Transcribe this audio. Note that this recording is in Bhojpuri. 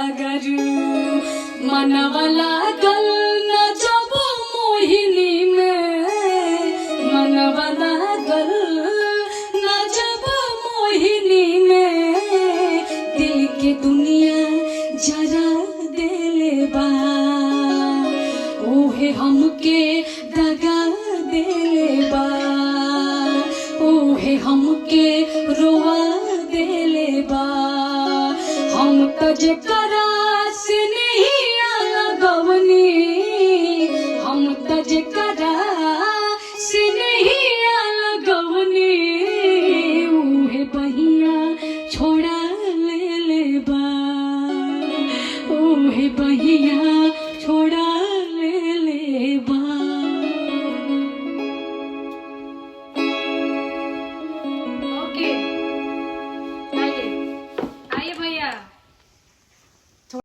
सागर मनवला गल न जब मोहिनी में, मनवला गल न जब मोहिनी में, दिल के दुनिया जरा देले बा, ओहे हमके दगा देले बा, ओहे हमके रोवा देले बा। हम तो जेकरा से नहीं लगवनी, हम तो जेकरा से नहीं लगवनी, उहे बहिया छोड़ा ले ले बा, ओहे बहिया